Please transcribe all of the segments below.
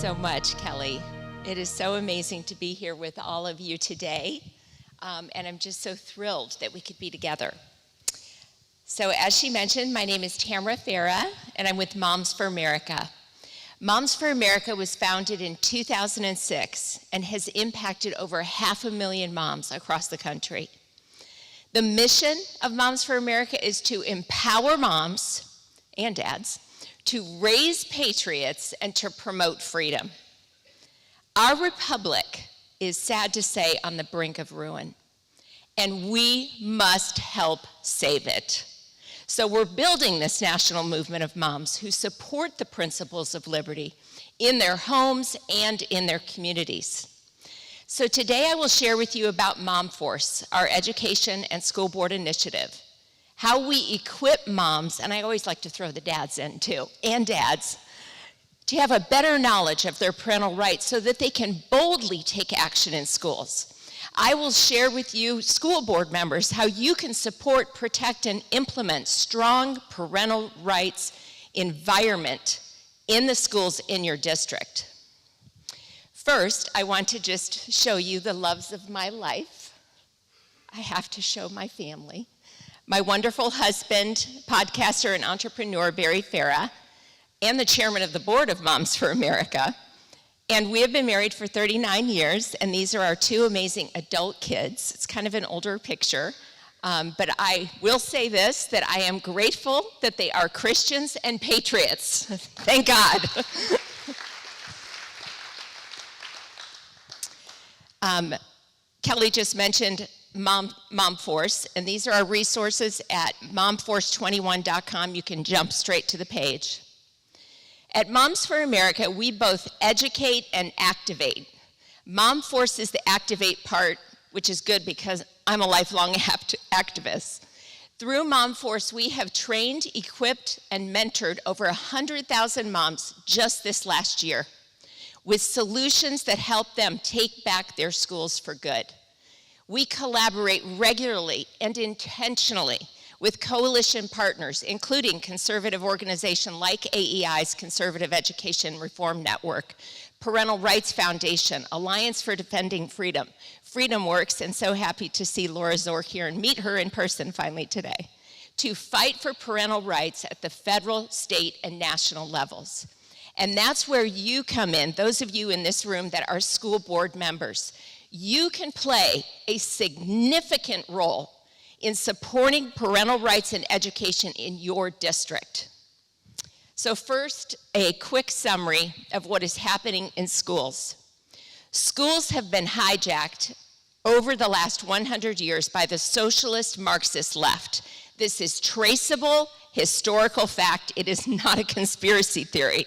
so much, Kelly. It is so amazing to be here with all of you today, and I'm just so thrilled that we could be together. So as she mentioned, my name is Tamra Farah, and I'm with Moms for America. Moms for America was founded in 2006 and has impacted over 500,000 moms across the country. The mission of Moms for America is to empower moms and dads to raise patriots and to promote freedom. Our republic is, sad to say, on the brink of ruin, and we must help save it. So we're building this national movement of moms who support the principles of liberty in their homes and in their communities. So today I will share with you about Mom Force, our education and school board initiative, how we equip moms, and I always like to throw the dads in too, and dads, to have a better knowledge of their parental rights so that they can boldly take action in schools. I will share with you, school board members, how you can support, protect, and implement strong parental rights environment in the schools in your district. First, I want to just show you the loves of my life. I have to show my family. My wonderful husband, podcaster, and entrepreneur, Farah, and the chairman of the board of Moms for America. And we have been married for 39 years, and these are our two amazing adult kids. It's kind of an older picture, but I will say this, that I am grateful that they are Christians and patriots. Thank God. Kelly just mentioned Mom Force, and these are our resources at momforce21.com. You can jump straight to the page. At Moms for America, we both educate and activate. Mom Force is the activate part, which is good because I'm a lifelong activist. Through Mom Force, we have trained, equipped, and mentored over 100,000 moms just this last year with solutions that help them take back their schools for good. We collaborate regularly and intentionally with coalition partners, including conservative organizations like AEI's Conservative Education Reform Network, Parental Rights Foundation, Alliance for Defending Freedom, Freedom Works, and so happy to see Laura Zork here and meet her in person finally today, to fight for parental rights at the federal, state, and national levels. And that's where you come in, those of you in this room that are school board members. You can play a significant role in supporting parental rights and education in your district. So first, a quick summary of what is happening in schools. Schools have been hijacked over the last 100 years by the socialist Marxist left. This is traceable, historical fact. It is not a conspiracy theory.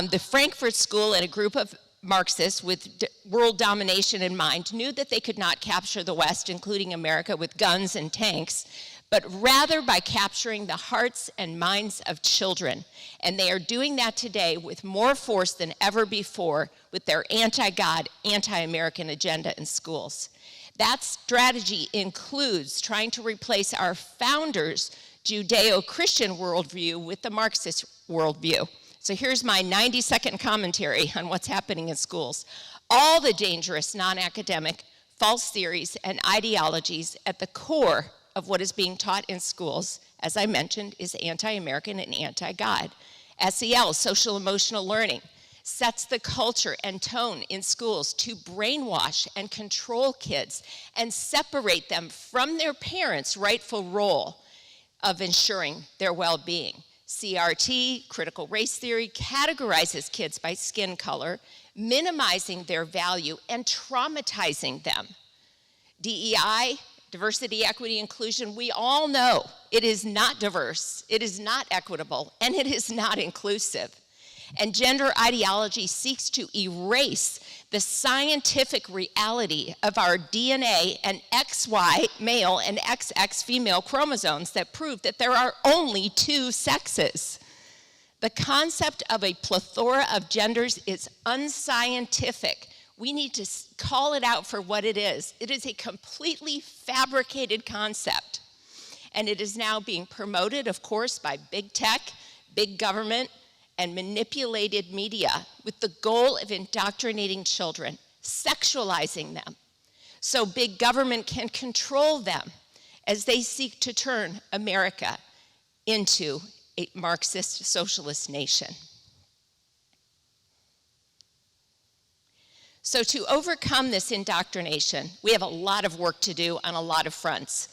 The Frankfurt School and a group of Marxists with world domination in mind knew that they could not capture the West, including America, with guns and tanks, but rather by capturing the hearts and minds of children. And they are doing that today with more force than ever before with their anti-God, anti-American agenda in schools. That strategy includes trying to replace our founders' Judeo-Christian worldview with the Marxist worldview. So here's my 90-second commentary on what's happening in schools. All the dangerous, non-academic, false theories and ideologies at the core of what is being taught in schools, as I mentioned, is anti-American and anti-God. SEL, social emotional learning, sets the culture and tone in schools to brainwash and control kids and separate them from their parents' rightful role of ensuring their well-being. CRT, critical race theory, categorizes kids by skin color, minimizing their value and traumatizing them. DEI, diversity, equity, inclusion, we all know it is not diverse, it is not equitable, and it is not inclusive. And gender ideology seeks to erase the scientific reality of our DNA and XY male and XX female chromosomes that prove that there are only two sexes. The concept of a plethora of genders is unscientific. We need to call it out for what it is. It is a completely fabricated concept. And it is now being promoted, of course, by big tech, big government, and manipulated media with the goal of indoctrinating children, sexualizing them, so big government can control them as they seek to turn America into a Marxist socialist nation. So to overcome this indoctrination, we have a lot of work to do on a lot of fronts.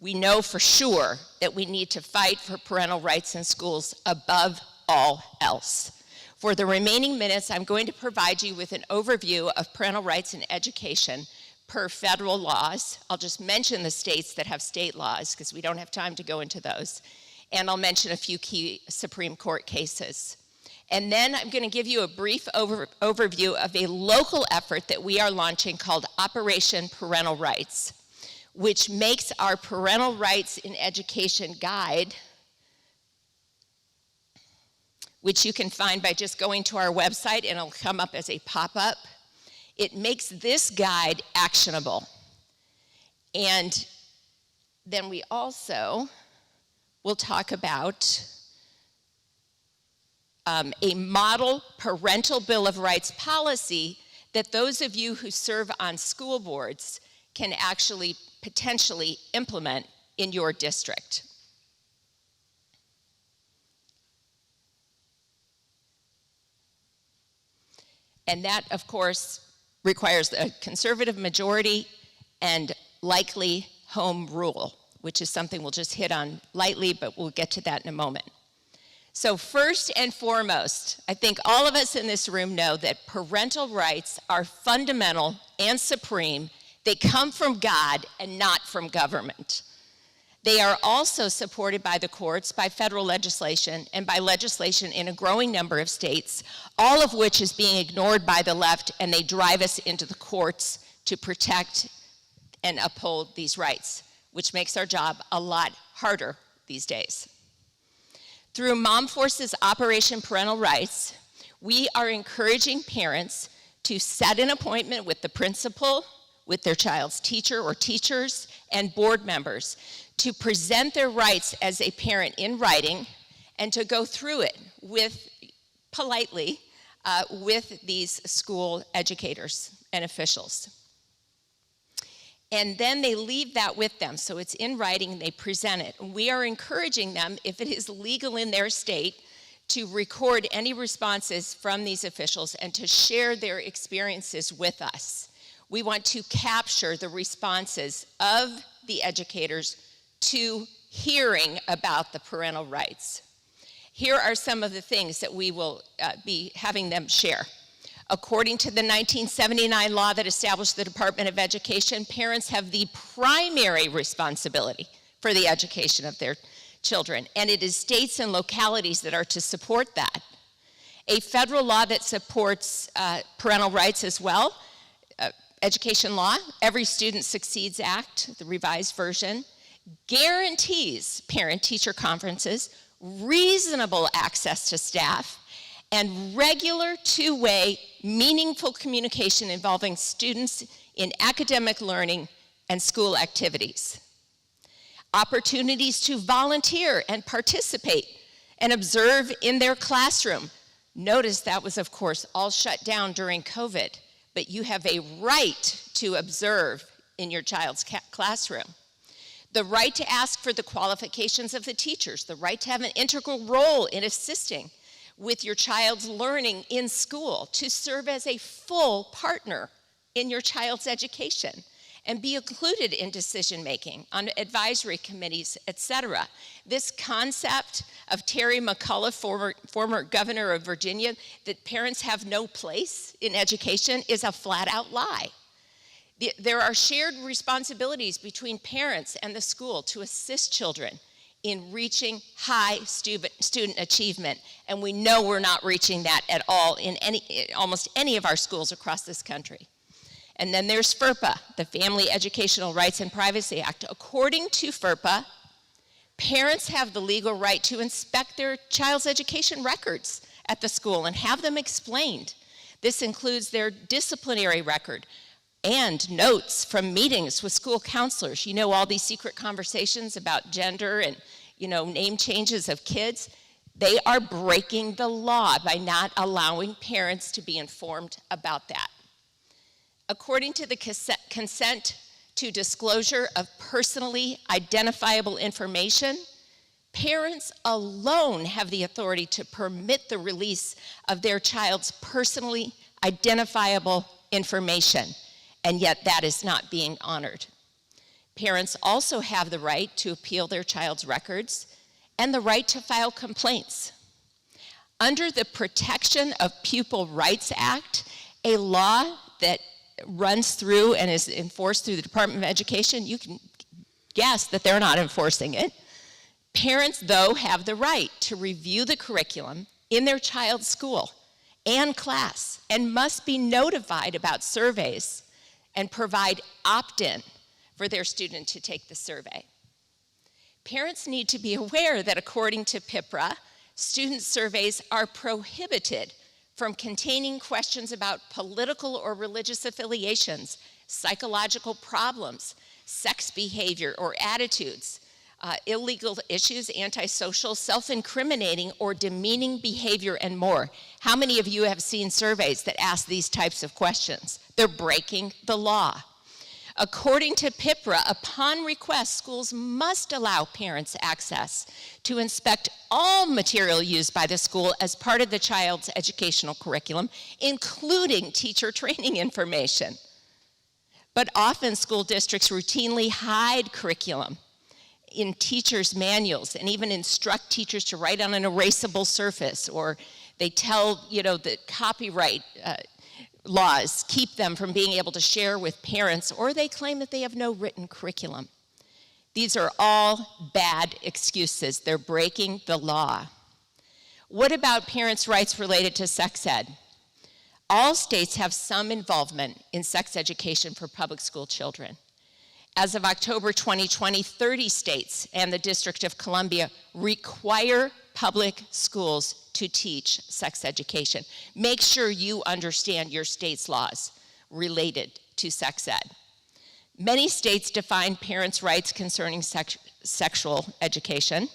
We know for sure that we need to fight for parental rights in schools above all else. For the remaining minutes, I'm going to provide you with an overview of parental rights in education per federal laws. I'll just mention the states that have state laws because we don't have time to go into those. And I'll mention a few key Supreme Court cases. And then I'm going to give you a brief overview of a local effort that we are launching called Operation Parental Rights, which makes our parental rights in education guide, which you can find by just going to our website and it'll come up as a pop-up. It makes this guide actionable. And then we also will talk about a model parental Bill of Rights policy that those of you who serve on school boards can actually potentially implement in your district. And that, of course, requires a conservative majority and likely home rule, which is something we'll just hit on lightly, but we'll get to that in a moment. So first and foremost, I think all of us in this room know that parental rights are fundamental and supreme. They come from God and not from government. They are also supported by the courts, by federal legislation, and by legislation in a growing number of states, all of which is being ignored by the left, and they drive us into the courts to protect and uphold these rights, which makes our job a lot harder these days. Through Mom Force's Operation Parental Rights, we are encouraging parents to set an appointment with the principal, with their child's teacher or teachers, and board members to present their rights as a parent in writing and to go through it politely with these school educators and officials. And then they leave that with them, so it's in writing and they present it. And we are encouraging them, if it is legal in their state, to record any responses from these officials and to share their experiences with us. We want to capture the responses of the educators to hearing about the parental rights. Here are some of the things that we will be having them share. According to the 1979 law that established the Department of Education, parents have the primary responsibility for the education of their children, and it is states and localities that are to support that. A federal law that supports parental rights as well, education law, Every Student Succeeds Act, the revised version, guarantees parent-teacher conferences, reasonable access to staff, and regular two-way meaningful communication involving students in academic learning and school activities. Opportunities to volunteer and participate and observe in their classroom. Notice that was, of course, all shut down during COVID, but you have a right to observe in your child's classroom. The right to ask for the qualifications of the teachers, the right to have an integral role in assisting with your child's learning in school, to serve as a full partner in your child's education and be included in decision-making on advisory committees, etc. This concept of Terry McCullough, former governor of Virginia, that parents have no place in education is a flat-out lie. There are shared responsibilities between parents and the school to assist children in reaching high student achievement, and we know we're not reaching that at all in almost any of our schools across this country. And then there's Ferpa, the Family Educational Rights and Privacy Act. According to Ferpa, parents have the legal right to inspect their child's education records at the school and have them explained. This includes their disciplinary record and notes from meetings with school counselors. You know, all these secret conversations about gender and, name changes of kids. They are breaking the law by not allowing parents to be informed about that. According to the consent to disclosure of personally identifiable information, parents alone have the authority to permit the release of their child's personally identifiable information, and yet that is not being honored. Parents also have the right to appeal their child's records and the right to file complaints. Under the Protection of Pupil Rights Act, a law that runs through and is enforced through the Department of Education, you can guess that they're not enforcing it. Parents, though, have the right to review the curriculum in their child's school and class and must be notified about surveys and provide opt-in for their student to take the survey. Parents need to be aware that according to PIPRA, student surveys are prohibited from containing questions about political or religious affiliations, psychological problems, sex behavior or attitudes, illegal issues, antisocial, self-incriminating, or demeaning behavior, and more. How many of you have seen surveys that ask these types of questions? They're breaking the law. According to PIPRA, upon request, schools must allow parents access to inspect all material used by the school as part of the child's educational curriculum, including teacher training information. But often school districts routinely hide curriculum in teachers' manuals and even instruct teachers to write on an erasable surface, or they tell, that copyright laws keep them from being able to share with parents, or they claim that they have no written curriculum. These are all bad excuses. They're breaking the law. What about parents' rights related to sex ed? All states have some involvement in sex education for public school children. As of October 2020, 30 states and the District of Columbia require public schools to teach sex education. Make sure you understand your state's laws related to sex ed. Many states define parents' rights concerning sexual education.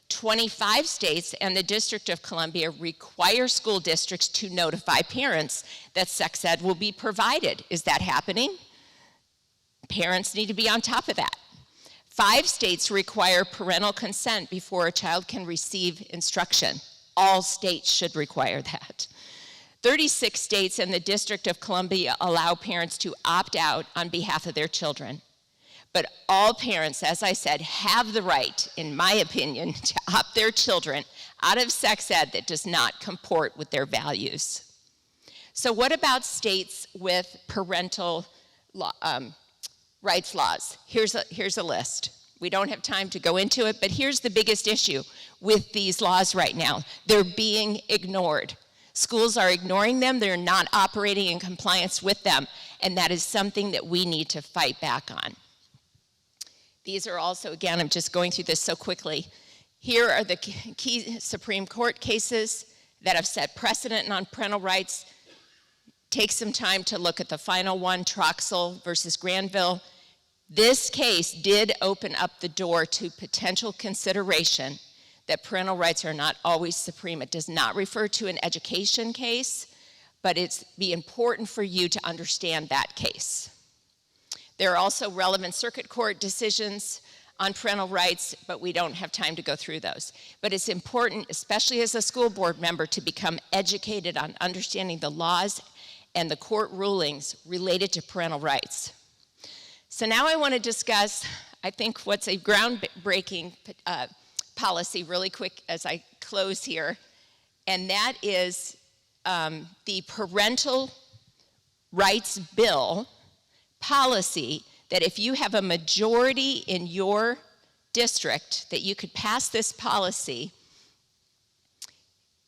25 states and the District of Columbia require school districts to notify parents that sex ed will be provided. Is that happening? Parents need to be on top of that. 5 states require parental consent before a child can receive instruction. All states should require that. 36 states and the District of Columbia allow parents to opt out on behalf of their children. But all parents, as I said, have the right, in my opinion, to opt their children out of sex ed that does not comport with their values. So what about states with parental rights laws? Here's a list. We don't have time to go into it, but here's the biggest issue with these laws right now. They're being ignored. Schools are ignoring them. They're not operating in compliance with them, and that is something that we need to fight back on. These are also, again, I'm just going through this so quickly. Here are the key Supreme Court cases that have set precedent on parental rights. Take some time to look at the final one, Troxel versus Granville. This case did open up the door to potential consideration that parental rights are not always supreme. It does not refer to an education case, but it's be important for you to understand that case. There are also relevant circuit court decisions on parental rights, but we don't have time to go through those. But it's important, especially as a school board member, to become educated on understanding the laws and the court rulings related to parental rights. So now I want to discuss, I think, what's a groundbreaking policy really quick as I close here, and that is the Parental Rights Bill policy, that if you have a majority in your district, that you could pass this policy.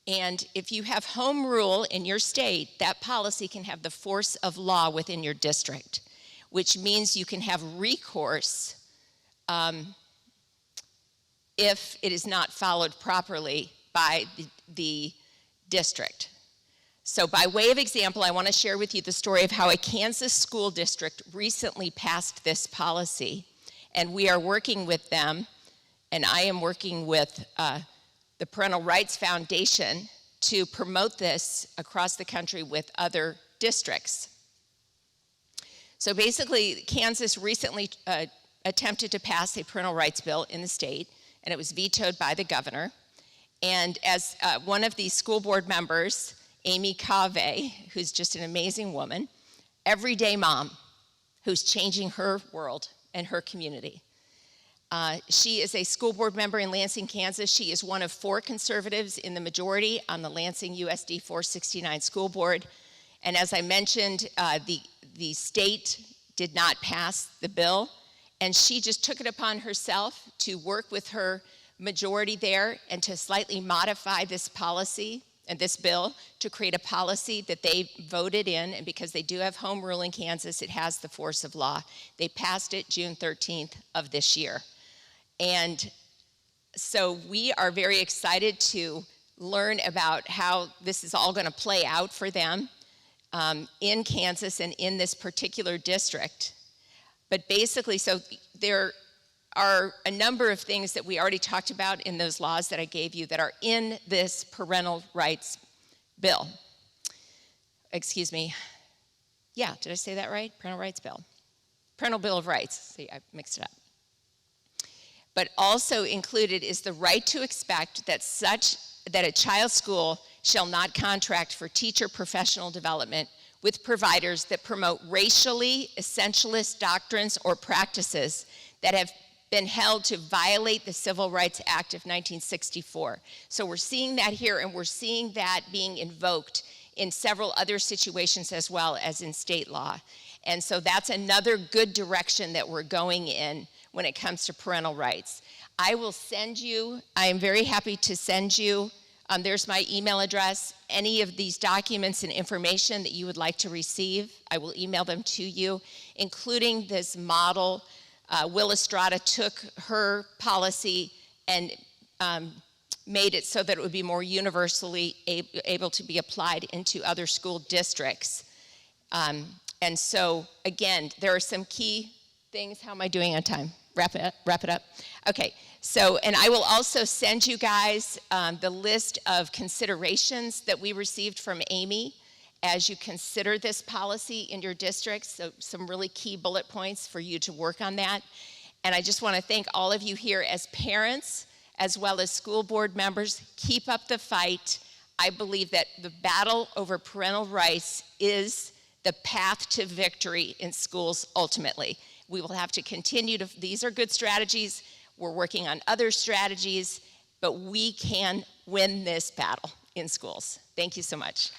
And if you have home rule in your state, that policy can have the force of law within your district, which means you can have recourse if it is not followed properly by the district. So by way of example, I want to share with you the story of how a Kansas school district recently passed this policy. And we are working with them, and I am working with the Parental Rights Foundation to promote this across the country with other districts. So basically, Kansas recently attempted to pass a parental rights bill in the state, and it was vetoed by the governor. And as one of the school board members, Amy Cave, who's just an amazing woman, everyday mom who's changing her world and her community. She is a school board member in Lansing, Kansas. She is one of 4 conservatives in the majority on the Lansing USD 469 school board. And as I mentioned, the state did not pass the bill, and she just took it upon herself to work with her majority there and to slightly modify this policy and this bill to create a policy that they voted in, and because they do have home rule in Kansas, it has the force of law. They passed it June 13th of this year. And so we are very excited to learn about how this is all going to play out for them in Kansas and in this particular district. But basically, so there are a number of things that we already talked about in those laws that I gave you that are in this parental rights bill. Excuse me. Yeah, did I say that right? Parental rights bill. Parental Bill of Rights. See, I mixed it up. But also included is the right to expect that a child's school shall not contract for teacher professional development with providers that promote racially essentialist doctrines or practices that have been held to violate the Civil Rights Act of 1964. So we're seeing that here, and we're seeing that being invoked in several other situations as well as in state law. And so that's another good direction that we're going in when it comes to parental rights. I will send you, I am very happy to send you, there's my email address, any of these documents and information that you would like to receive. I will email them to you, including this model. Will Estrada took her policy and made it so that it would be more universally able to be applied into other school districts. And so, again, there are some key things. How am I doing on time? Wrap it up? Okay, so, and I will also send you guys the list of considerations that we received from Amy as you consider this policy in your districts, so some really key bullet points for you to work on that. And I just want to thank all of you here as parents, as well as school board members. Keep up the fight. I believe that the battle over parental rights is the path to victory in schools ultimately. We will have to continue to, these are good strategies. We're working on other strategies, but we can win this battle in schools. Thank you so much.